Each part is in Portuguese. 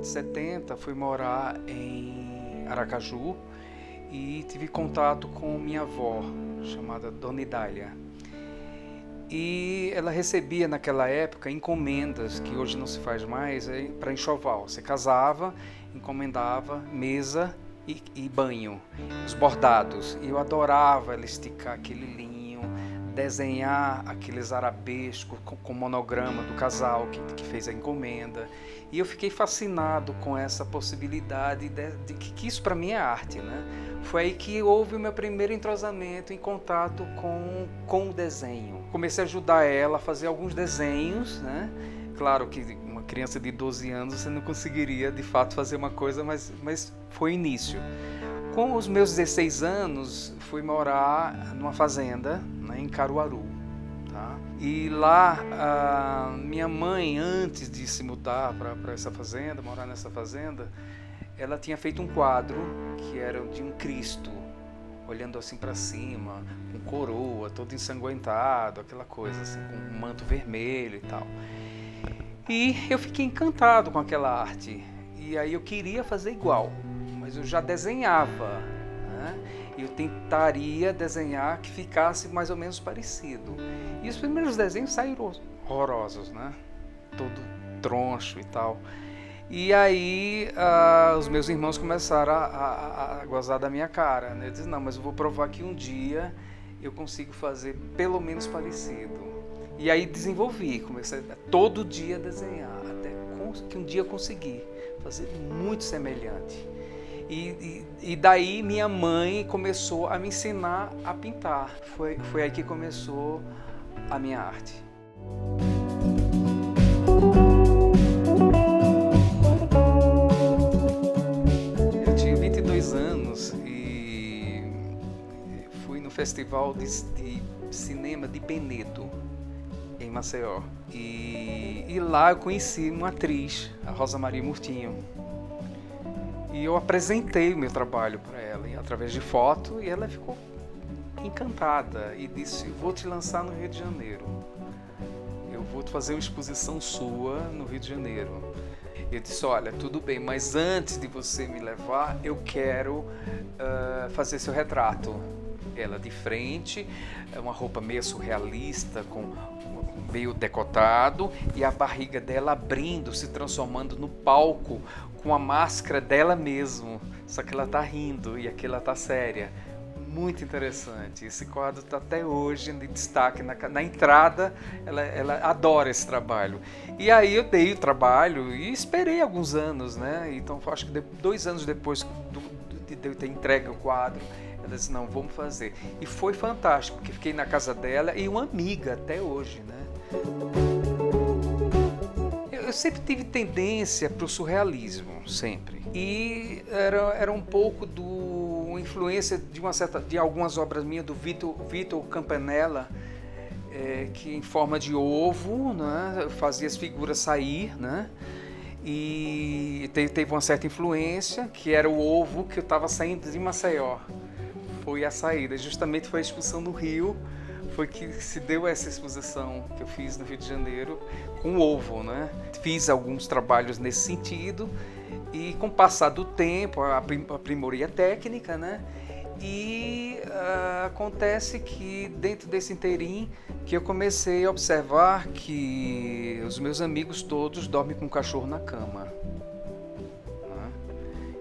de 70, fui morar em Aracaju e tive contato com minha avó, chamada Dona Idália. E ela recebia naquela época encomendas, que hoje não se faz mais, para enxoval. Você casava, encomendava mesa e banho, os bordados. E eu adorava ela esticar aquele linho, desenhar aqueles arabescos com monograma do casal que fez a encomenda. E eu fiquei fascinado com essa possibilidade de que isso para mim é arte, né? Foi aí que houve o meu primeiro entrosamento em contato com o desenho. Comecei a ajudar ela a fazer alguns desenhos, né? Claro que uma criança de 12 anos você não conseguiria de fato fazer uma coisa, mas foi o início. Com os meus 16 anos, fui morar numa fazenda, né, em Caruaru. Tá? E lá, minha mãe, antes de se mudar para essa fazenda, morar nessa fazenda, ela tinha feito um quadro que era de um Cristo, olhando assim para cima, com coroa, todo ensanguentado, aquela coisa assim, com um manto vermelho e tal. E eu fiquei encantado com aquela arte. E aí eu queria fazer igual, mas eu já desenhava, né? Eu tentaria desenhar que ficasse mais ou menos parecido. E os primeiros desenhos saíram horrorosos, né? Todo troncho e tal. E aí os meus irmãos começaram a gozar da minha cara, né? Eu disse, não, mas eu vou provar que um dia eu consigo fazer pelo menos parecido. E aí desenvolvi, comecei a todo dia desenhar, até que um dia eu consegui fazer muito semelhante. E daí minha mãe começou a me ensinar a pintar. Foi aí que começou a minha arte. Eu tinha 22 anos e fui no Festival de Cinema de Penedo, em Maceió. E lá eu conheci uma atriz, a Rosa Maria Murtinho. E eu apresentei o meu trabalho para ela através de foto e ela ficou encantada e disse, vou te lançar no Rio de Janeiro. Eu vou te fazer uma exposição sua no Rio de Janeiro. Eu disse, olha, tudo bem, mas antes de você me levar, eu quero fazer seu retrato. Ela de frente, uma roupa meio surrealista, com meio decotado, e a barriga dela abrindo, se transformando no palco, com a máscara dela mesmo, só que ela está rindo e aqui ela está séria. Muito interessante. Esse quadro está até hoje em destaque na entrada. Ela adora esse trabalho. E aí eu dei o trabalho e esperei alguns anos, né? Então acho que 2 anos depois de eu ter entregue o quadro, ela disse, não, vamos fazer. E foi fantástico, porque fiquei na casa dela e uma amiga até hoje, né? Eu sempre tive tendência para o surrealismo, sempre. E era um pouco influência de algumas obras minhas do Vitor Campanella, que em forma de ovo, né, fazia as figuras sair, né? E teve uma certa influência, que era o ovo que eu estava saindo de Maceió. Foi a saída, justamente foi a expulsão no Rio, foi que se deu essa exposição que eu fiz no Rio de Janeiro com o ovo, né? Fiz alguns trabalhos nesse sentido e com o passar do tempo aprimorei a técnica, né? E acontece que dentro desse inteirinho que eu comecei a observar que os meus amigos todos dormem com o cachorro na cama, né?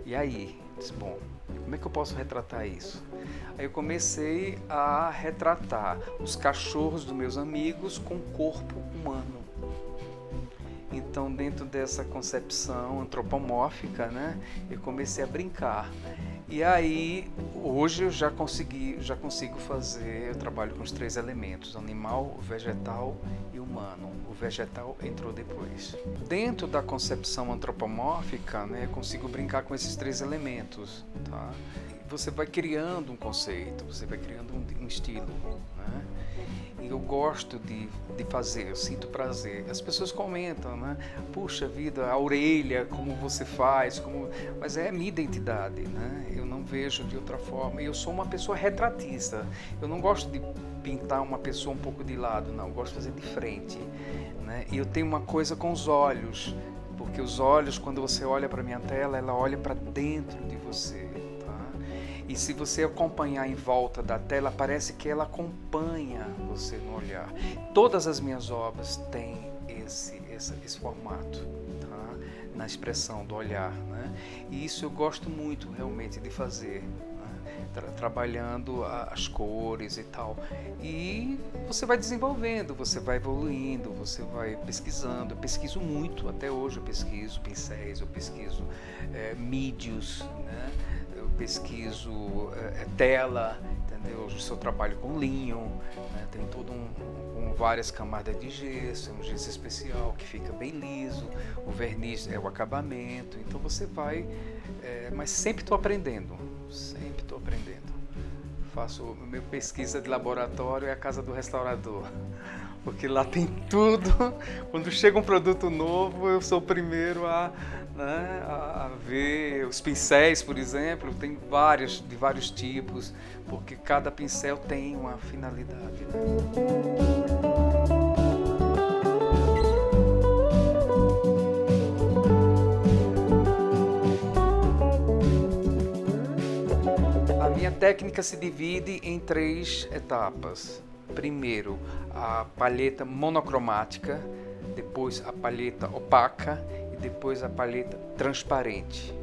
E aí, disse, bom, como é que eu posso retratar isso? Aí eu comecei a retratar os cachorros dos meus amigos com corpo humano. Então, dentro dessa concepção antropomórfica, né, eu comecei a brincar. E aí, hoje eu já consigo fazer, eu trabalho com os 3 elementos, animal, vegetal e humano. O vegetal entrou depois. Dentro da concepção antropomórfica, né, eu consigo brincar com esses 3 elementos, tá? Você vai criando um conceito, você vai criando um estilo, né? E eu gosto de fazer, eu sinto prazer. As pessoas comentam, né? Puxa vida, a orelha, como você faz, mas é a minha identidade, né? Eu não vejo de outra forma. Eu sou uma pessoa retratista. Eu não gosto de pintar uma pessoa um pouco de lado, não. Eu gosto de fazer de frente, né? E eu tenho uma coisa com os olhos, porque os olhos, quando você olha para a minha tela, ela olha para dentro de você, tá? E se você acompanhar em volta da tela, parece que ela acompanha você no olhar. Todas as minhas obras têm esse formato, tá? Na expressão do olhar, né? E isso eu gosto muito realmente de fazer, trabalhando as cores e tal, e você vai desenvolvendo, você vai evoluindo, você vai pesquisando. Eu pesquiso muito, até hoje eu pesquiso pincéis, eu pesquiso mídios, né? Eu pesquiso tela, entendeu? Eu só trabalho com linho, né? Tem todo com várias camadas de gesso, um gesso especial que fica bem liso, o verniz é o acabamento, então você vai, mas sempre estou aprendendo. Sempre estou aprendendo. Faço minha pesquisa de laboratório é a casa do restaurador, porque lá tem tudo. Quando chega um produto novo, eu sou o primeiro a ver os pincéis, por exemplo. Tem de vários tipos, porque cada pincel tem uma finalidade, né? A minha técnica se divide em 3 etapas. Primeiro, a palheta monocromática, depois a palheta opaca e depois a palheta transparente,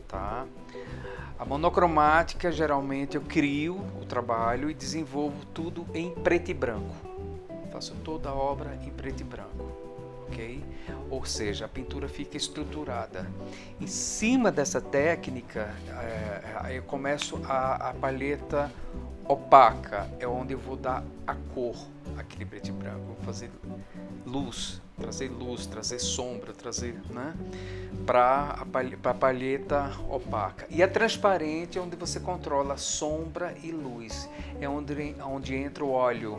tá? A monocromática, geralmente eu crio o trabalho e desenvolvo tudo em preto e branco. Faço toda a obra em preto e branco. Okay? Ou seja, a pintura fica estruturada. Em cima dessa técnica, eu começo a palheta opaca, é onde eu vou dar a cor, aquele preto e branco. Vou fazer luz, trazer sombra, né? Para a palheta opaca. E a transparente é onde você controla sombra e luz. É onde entra o óleo,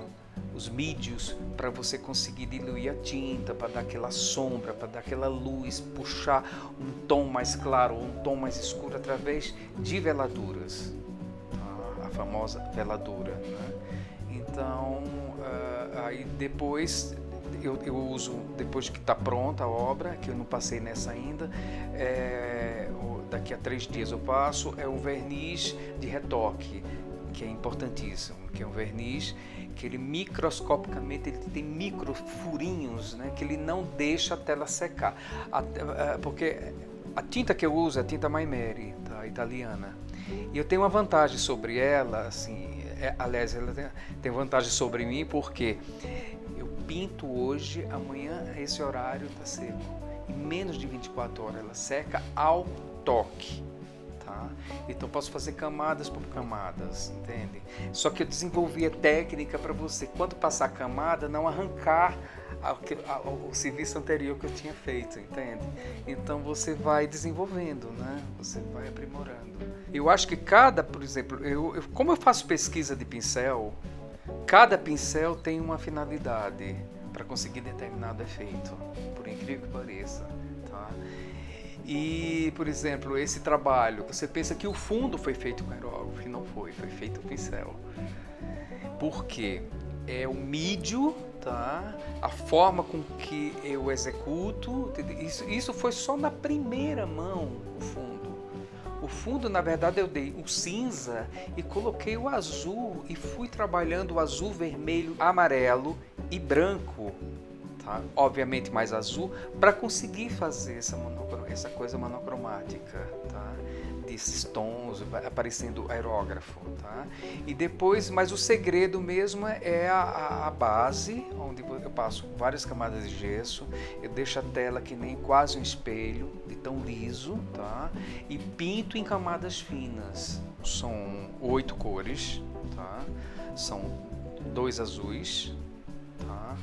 os mídios, para você conseguir diluir a tinta, para dar aquela sombra, para dar aquela luz, puxar um tom mais claro ou um tom mais escuro através de veladuras, tá? A famosa veladura, né? Então, aí depois eu uso, depois que está pronta a obra, que eu não passei nessa ainda, daqui a 3 dias eu passo, é o verniz de retoque, que é importantíssimo, que é um verniz que ele microscopicamente ele tem micro furinhos, né, que ele não deixa a tela secar, porque a tinta que eu uso é a tinta Maimeri, tá, italiana, e eu tenho uma vantagem sobre ela, assim, aliás, ela tem vantagem sobre mim, porque eu pinto hoje, amanhã esse horário está seco, em menos de 24 horas ela seca ao toque. Tá? Então posso fazer camadas por camadas, entende? Só que eu desenvolvi a técnica para você, quando passar a camada, não arrancar o serviço anterior que eu tinha feito, entende? Então você vai desenvolvendo, né? Você vai aprimorando. Eu acho que por exemplo, como eu faço pesquisa de pincel, cada pincel tem uma finalidade para conseguir determinado efeito, por incrível que pareça, tá? E, por exemplo, esse trabalho, você pensa que o fundo foi feito com aerógrafo, e não foi feito com pincel. Por quê? É o mídio, tá? A forma com que eu executo, isso foi só na primeira mão, o fundo. O fundo, na verdade, eu dei o cinza e coloquei o azul e fui trabalhando o azul, vermelho, amarelo e branco. Tá? Obviamente mais azul, para conseguir fazer essa coisa monocromática, tá? Desses tons, aparecendo aerógrafo, tá? E depois, mas o segredo mesmo é a base, onde eu passo várias camadas de gesso, eu deixo a tela que nem quase um espelho, de tão liso, tá? E pinto em camadas finas. São 8 cores, tá? São 2 azuis, tá?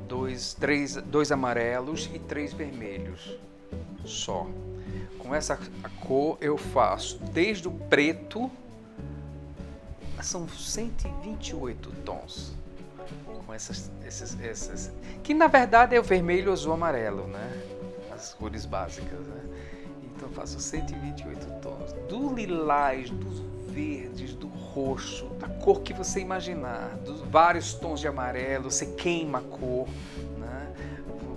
2 amarelos e 3 vermelhos só. Com essa cor eu faço desde o preto, são 128 tons, com essas que na verdade é o vermelho, azul, amarelo, né? As cores básicas, né? Então eu faço 128 tons, do lilás, dos verdes, do roxo, da cor que você imaginar, dos vários tons de amarelo, você queima a cor, né?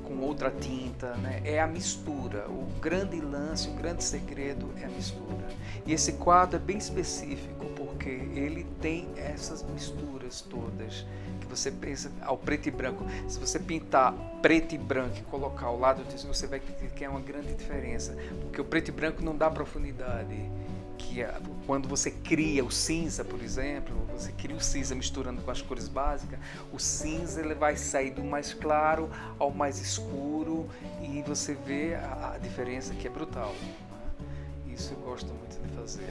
Com com outra tinta, né? É a mistura. O grande lance, o grande segredo é a mistura. E esse quadro é bem específico porque ele tem essas misturas todas que você pensa ao preto e branco. Se você pintar preto e branco e colocar ao lado disso, você vai ver que é uma grande diferença, porque o preto e branco não dá profundidade. Que quando você cria o cinza, por exemplo, você cria o cinza misturando com as cores básicas, o cinza ele vai sair do mais claro ao mais escuro e você vê a diferença que é brutal. Isso eu gosto muito de fazer.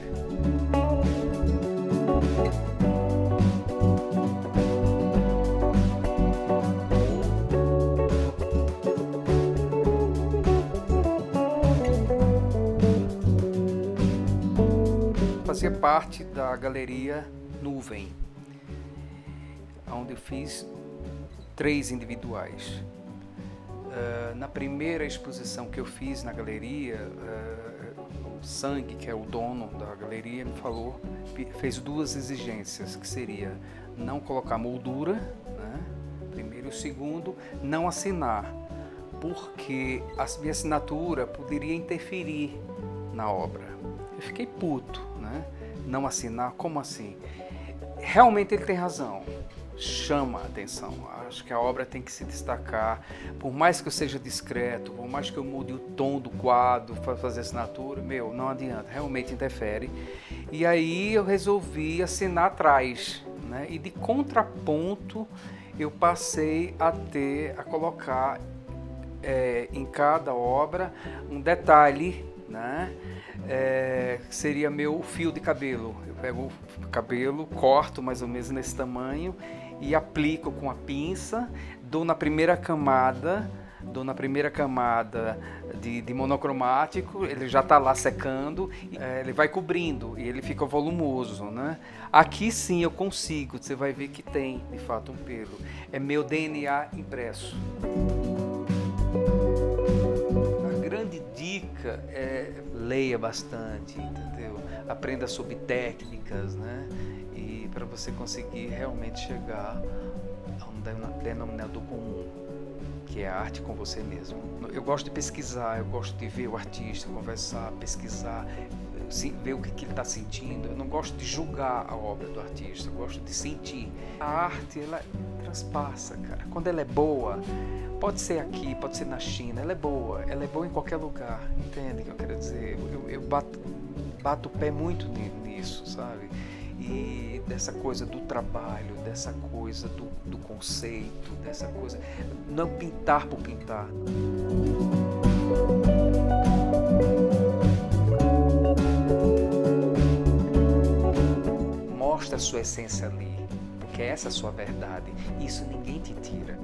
Fazia parte da galeria Nuvem, onde eu fiz 3 individuais. Na primeira exposição que eu fiz na galeria, o Sangue, que é o dono da galeria, me falou, fez 2 exigências, que seria não colocar moldura, né? Primeiro, e o segundo, não assinar, porque a minha assinatura poderia interferir na obra. Eu fiquei puto, né? Não assinar, como assim? Realmente ele tem razão, chama a atenção. Acho que a obra tem que se destacar, por mais que eu seja discreto, por mais que eu mude o tom do quadro para fazer assinatura, não adianta, realmente interfere. E aí eu resolvi assinar atrás, né? E de contraponto eu passei a colocar em cada obra um detalhe, né? Seria meu fio de cabelo. Eu pego o cabelo, corto mais ou menos nesse tamanho e aplico com a pinça, dou na primeira camada de monocromático, ele já está lá secando, ele vai cobrindo e ele fica volumoso, né? Aqui sim eu consigo, você vai ver que tem de fato um pelo. É meu DNA impresso. Grande dica é leia bastante, entendeu? Aprenda sobre técnicas, né? E para você conseguir realmente chegar a um denominador comum, que é a arte com você mesmo. Eu gosto de pesquisar, eu gosto de ver o artista, conversar, pesquisar, ver o que ele está sentindo. Eu não gosto de julgar a obra do artista, eu gosto de sentir. A arte, ela transpassa, cara. Quando ela é boa, pode ser aqui, pode ser na China, ela é boa em qualquer lugar, entende o que eu quero dizer? Eu bato o pé muito nisso, sabe? E dessa coisa do trabalho, dessa coisa do conceito, dessa coisa, não pintar por pintar. Mostra a sua essência ali, porque essa é a sua verdade, isso ninguém te tira.